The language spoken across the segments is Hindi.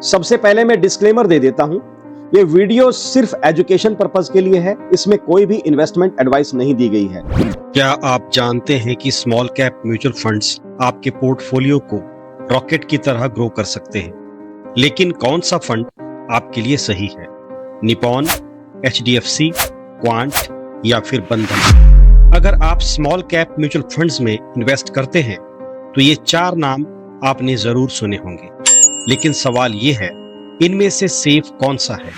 सबसे पहले मैं डिस्क्लेमर दे देता हूं, ये वीडियो सिर्फ एजुकेशन पर्पस के लिए है, इसमें कोई भी इन्वेस्टमेंट एडवाइस नहीं दी गई है। क्या आप जानते हैं कि स्मॉल कैप म्यूचुअल फंड्स आपके पोर्टफोलियो को रॉकेट की तरह ग्रो कर सकते हैं? लेकिन कौन सा फंड आपके लिए सही है? निपॉन, HDFC, क्वांट या फिर बंधन? अगर आप स्मॉल कैप म्यूचुअल फंड्स में इन्वेस्ट करते हैं तो ये 4 नाम आपने जरूर सुने होंगे। लेकिन सवाल ये है, इनमें से सेफ कौन सा है?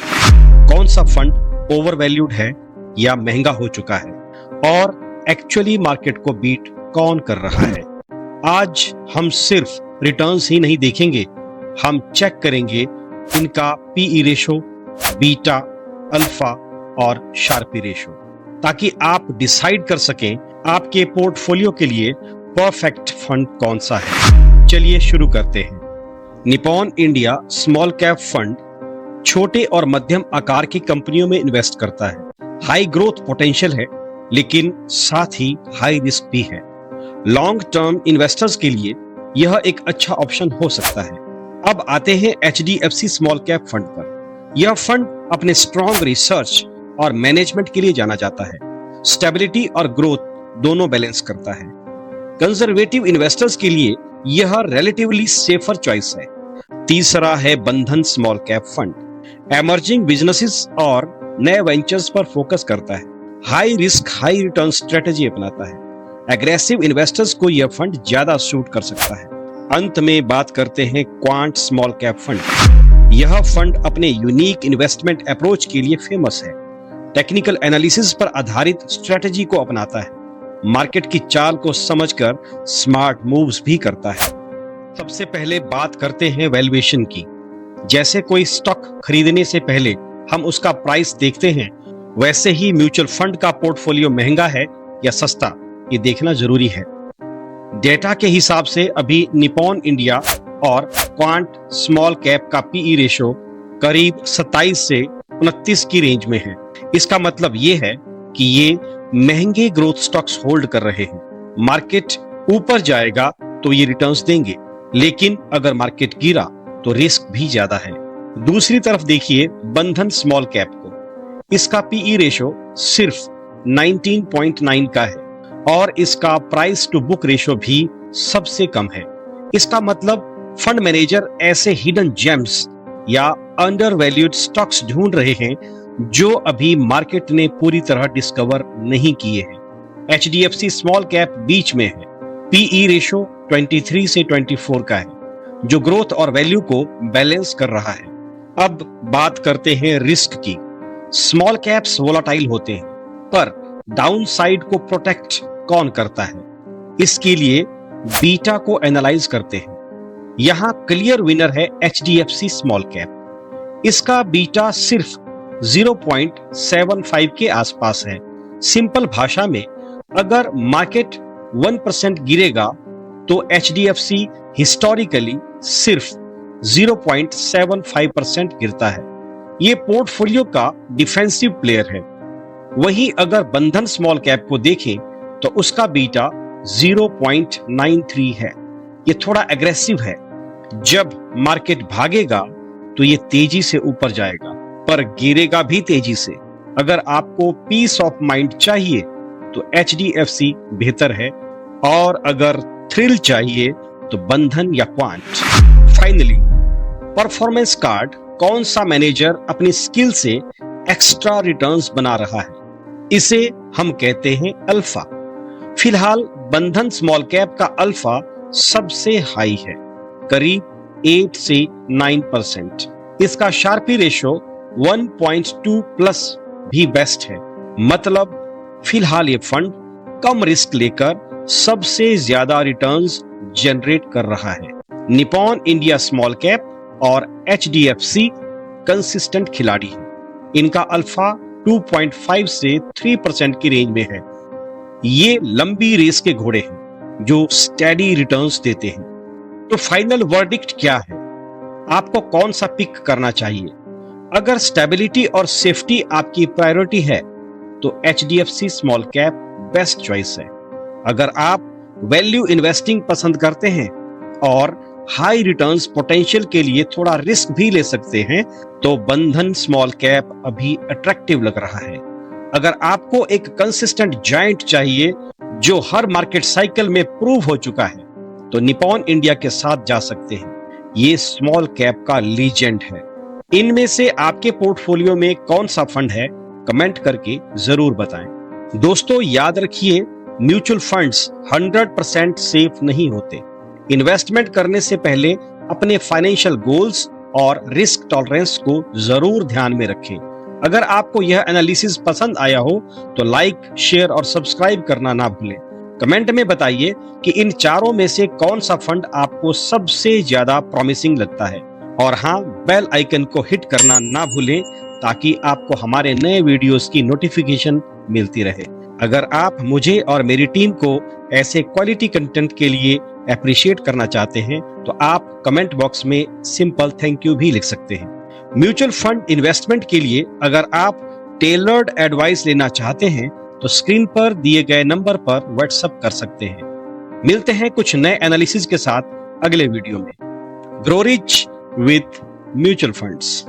कौन सा फंड ओवरवैल्यूड है या महंगा हो चुका है? और एक्चुअली मार्केट को बीट कौन कर रहा है? आज हम सिर्फ रिटर्न्स ही नहीं देखेंगे, हम चेक करेंगे इनका PE रेशो, बीटा, अल्फा और शार्पी रेशो, ताकि आप डिसाइड कर सकें आपके पोर्टफोलियो के लिए परफेक्ट फंड कौन सा है। चलिए शुरू करते हैं। Nippon India small cap fund छोटे और मध्यम आकार की कंपनियों में इन्वेस्ट करता है। हाई ग्रोथ पोटेंशियल है, लेकिन साथ ही हाई रिस्क भी है। लॉन्ग टर्म इन्वेस्टर्स के लिए यह एक अच्छा ऑप्शन हो सकता है। अब आते हैं HDFC स्मॉल कैप फंड पर। यह फंड अपने स्ट्रॉन्ग रिसर्च और मैनेजमेंट के लिए जाना जाता है। स्टेबिलिटी और ग्रोथ दोनों बैलेंस करता है। कंजर्वेटिव इन्वेस्टर्स के लिए यह रिलेटिवली सेफर चॉइस है। तीसरा है बंधन small cap fund. Emerging businesses और नए वेंचर्स पर फोकस करता है। High risk high return strategy अपनाता है। एग्रेसिव इन्वेस्टर्स को यह फंड ज्यादा सूट कर सकता है। अंत में बात करते हैं क्वांट स्मॉल कैप फंड। यह फंड अपने यूनिक इन्वेस्टमेंट अप्रोच के लिए फेमस है। टेक्निकल एनालिसिस पर आधारित स्ट्रेटेजी को अपनाता है। मार्केट की चाल को समझकर स्मार्ट मूव्स भी करता है। सबसे पहले बात करते हैं वैल्यूएशन की। जैसे कोई स्टॉक खरीदने से पहले हम उसका प्राइस देखते हैं, वैसे ही म्यूचुअल फंड का पोर्टफोलियो महंगा है या सस्ता, ये देखना जरूरी है। डेटा के हिसाब से अभी निपॉन इंडिया और क्वांट स्मॉल कैप का PE रेशो करीब 27 से 29 की रेंज में है। इसका मतलब ये है कि ये महंगे ग्रोथ स्टॉक्स होल्ड कर रहे हैं। मार्केट ऊपर जाएगा तो ये रिटर्न्स देंगे, लेकिन अगर मार्केट गिरा तो रिस्क भी ज्यादा है। दूसरी तरफ देखिए बंधन स्मॉल कैप को। इसका PE रेशो सिर्फ 19.9 का है और इसका प्राइस टू बुक रेशो भी सबसे कम है। इसका मतलब फंड मैनेजर ऐसे हिडन जेम्स या अंडर वैल्यूड स्टॉक्स ढूंढ रहे हैं जो अभी मार्केट ने पूरी तरह डिस्कवर नहीं किए हैं। HDFC स्मॉल कैप बीच में है। PE रेशो 23 से 24 का है, जो ग्रोथ और वैल्यू को बैलेंस कर रहा है। अब बात करते हैं रिस्क की। स्मॉल कैप्स वोलाटाइल होते हैं, पर डाउन साइड को प्रोटेक्ट कौन करता है? इसके लिए बीटा को एनालाइज करते हैं। यहां क्लियर विनर है HDFC स्मॉल कैप। इसका बीटा सिर्फ 0.75 के आसपास है। सिंपल भाषा में, अगर मार्केट 1% गिरेगा तो HDFC हिस्टोरिकली सिर्फ 0.75% गिरता है। ये पोर्टफोलियो का डिफेंसिव प्लेयर है। वहीं अगर बंधन स्मॉल कैप को देखें तो उसका बीटा 0.93 है। ये थोड़ा एग्रेसिव है। जब मार्केट भागेगा तो ये तेजी से ऊपर जाएगा, पर गिरेगा भी तेजी से। अगर आपको पीस ऑफ माइंड चाहिए तो HDFC बेहतर है, और अगर थ्रिल चाहिए तो बंधन या क्वांट। Finally, performance card. कौन सा मैनेजर अपनी स्किल से एक्स्ट्रा रिटर्न्स बना रहा है, इसे हम कहते हैं अल्फा। फिलहाल बंधन स्मॉल कैप का अल्फा सबसे हाई है, करीब 8 से 9%। इसका शार्पी रेशो 1.2 प्लस भी बेस्ट है। मतलब फिलहाल ये फंड कम रिस्क लेकर सबसे ज्यादा रिटर्न्स जनरेट कर रहा है। निपॉन इंडिया स्मॉल कैप और HDFC कंसिस्टेंट खिलाड़ी है। इनका अल्फा 2.5 से 3% की रेंज में है। ये लंबी रेस के घोड़े हैं जो स्टेडी रिटर्न्स देते हैं। तो फाइनल वर्डिक्ट क्या है? आपको कौन सा पिक करना चाहिए? अगर स्टेबिलिटी और सेफ्टी आपकी प्रायोरिटी है तो HDFC small cap best choice है। अगर आप वैल्यू इन्वेस्टिंग पसंद करते हैं और हाई रिटर्न्स पोटेंशियल के लिए थोड़ा रिस्क भी ले सकते हैं, तो बंधन स्मॉल कैप अभी अट्रैक्टिव लग रहा है। अगर आपको एक कंसिस्टेंट जायंट चाहिए जो हर मार्केट साइकिल में प्रूव हो चुका है, तो निपॉन इंडिया के साथ जा सकते हैं। ये स्मॉल कैप का लीजेंड है। इनमें से आपके पोर्टफोलियो में कौन सा फंड है, कमेंट करके जरूर बताएं। दोस्तों याद रखिए, म्यूचुअल फंड्स 100% सेफ नहीं होते। इन्वेस्टमेंट करने से पहले अपने फाइनेंशियल गोल्स और रिस्क टॉलरेंस को जरूर ध्यान में रखें। अगर आपको यह एनालिसिस पसंद आया हो तो लाइक, शेयर और सब्सक्राइब करना ना भूलें। कमेंट में बताइए कि इन चारों में से कौन सा फंड आपको सबसे ज्यादा प्रॉमिसिंग लगता है। और हाँ, बेल आइकन को हिट करना ना भूलें ताकि आपको हमारे नए वीडियोस की नोटिफिकेशन मिलती रहे। अगर आप मुझे और मेरी टीम को ऐसे क्वालिटी कंटेंट के लिए अप्रिशिएट करना चाहते हैं तो आप कमेंट बॉक्स में सिंपल थैंक यू भी लिख सकते हैं। म्यूचुअल फंड इन्वेस्टमेंट के लिए अगर आप टेलर्ड एडवाइस लेना चाहते हैं तो स्क्रीन पर दिए गए नंबर पर व्हाट्सएप कर सकते हैं। मिलते हैं कुछ नए एनालिसिस के साथ अगले वीडियो में। Grow rich with mutual funds.